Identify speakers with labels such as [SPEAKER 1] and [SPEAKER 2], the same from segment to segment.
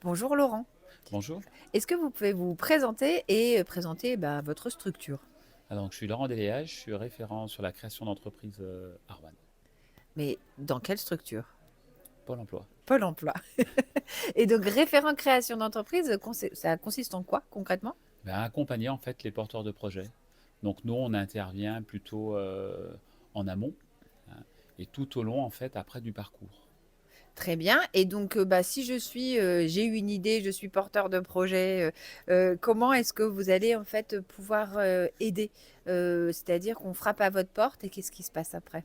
[SPEAKER 1] Bonjour Laurent.
[SPEAKER 2] Bonjour.
[SPEAKER 1] Est-ce que vous pouvez vous présenter et présenter votre structure?
[SPEAKER 2] Alors, je suis Laurent Deléage, je suis référent sur la création d'entreprises Arwan,
[SPEAKER 1] Mais dans quelle structure?
[SPEAKER 2] Pôle emploi.
[SPEAKER 1] Pôle emploi. Et donc référent création d'entreprise, ça consiste en quoi concrètement?
[SPEAKER 2] Accompagner en fait les porteurs de projets. Donc nous, on intervient plutôt en amont, hein, et tout au long en fait après du parcours.
[SPEAKER 1] Très bien. Et donc si j'ai eu une idée, je suis porteur de projet, comment est-ce que vous allez en fait pouvoir aider? C'est-à-dire qu'on frappe à votre porte et qu'est-ce qui se passe après?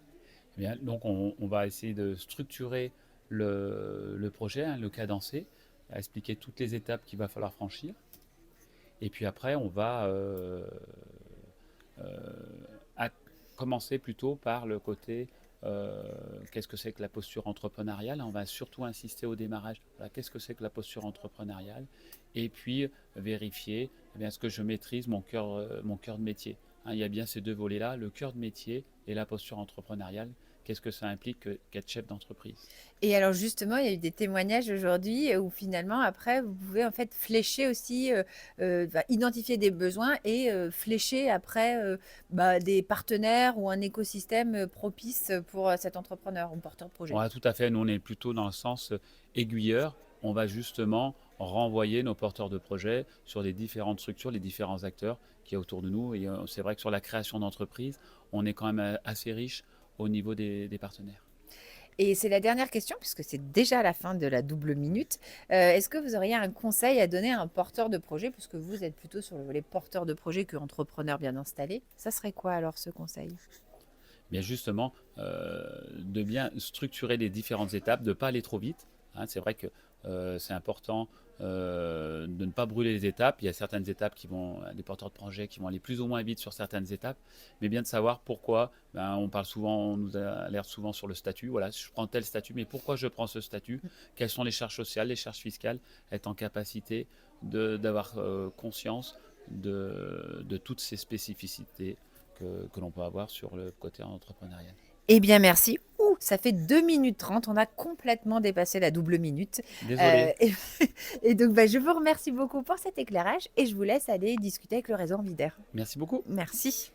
[SPEAKER 2] Donc on va essayer de structurer le projet, hein, le cadencer, expliquer toutes les étapes qu'il va falloir franchir. Et puis après, on va à commencer plutôt par le côté qu'est-ce que c'est que la posture entrepreneuriale. On va surtout insister au démarrage. Voilà, qu'est-ce que c'est que la posture entrepreneuriale? Et puis vérifier est-ce que je maîtrise mon cœur de métier. Hein, il y a bien ces deux volets-là, le cœur de métier et la posture entrepreneuriale. Qu'est-ce que ça implique qu'être chef d'entreprise?
[SPEAKER 1] Et alors justement, il y a eu des témoignages aujourd'hui où finalement, après, vous pouvez en fait flécher aussi, identifier des besoins et flécher après des partenaires ou un écosystème propice pour cet entrepreneur ou porteur de projet.
[SPEAKER 2] Ouais, tout à fait. Nous, on est plutôt dans le sens aiguilleur. On va justement renvoyer nos porteurs de projets sur les différentes structures, les différents acteurs qu'il y a autour de nous. Et c'est vrai que sur la création d'entreprise, on est quand même assez riche au niveau des partenaires.
[SPEAKER 1] Et c'est la dernière question, puisque c'est déjà la fin de la double minute. Est-ce que vous auriez un conseil à donner à un porteur de projet, puisque vous êtes plutôt sur le volet porteur de projet que entrepreneur bien installé? Ça serait quoi alors ce conseil?
[SPEAKER 2] Bien justement, de bien structurer les différentes étapes, de ne pas aller trop vite. Hein, c'est vrai que c'est important de ne pas brûler les étapes. Il y a certaines étapes des porteurs de projets qui vont aller plus ou moins vite sur certaines étapes, mais bien de savoir pourquoi. On parle souvent, on nous alerte souvent sur le statut. Voilà, je prends tel statut, mais pourquoi je prends ce statut? Quelles sont les charges sociales, les charges fiscales? Être en capacité d'avoir conscience de toutes ces spécificités que l'on peut avoir sur le côté entrepreneurial.
[SPEAKER 1] Eh bien, merci. Ouh, ça fait 2 minutes 30. On a complètement dépassé la double minute.
[SPEAKER 2] Désolé.
[SPEAKER 1] Et, et donc, je vous remercie beaucoup pour cet éclairage et je vous laisse aller discuter avec le réseau Envidair.
[SPEAKER 2] Merci beaucoup.
[SPEAKER 1] Merci.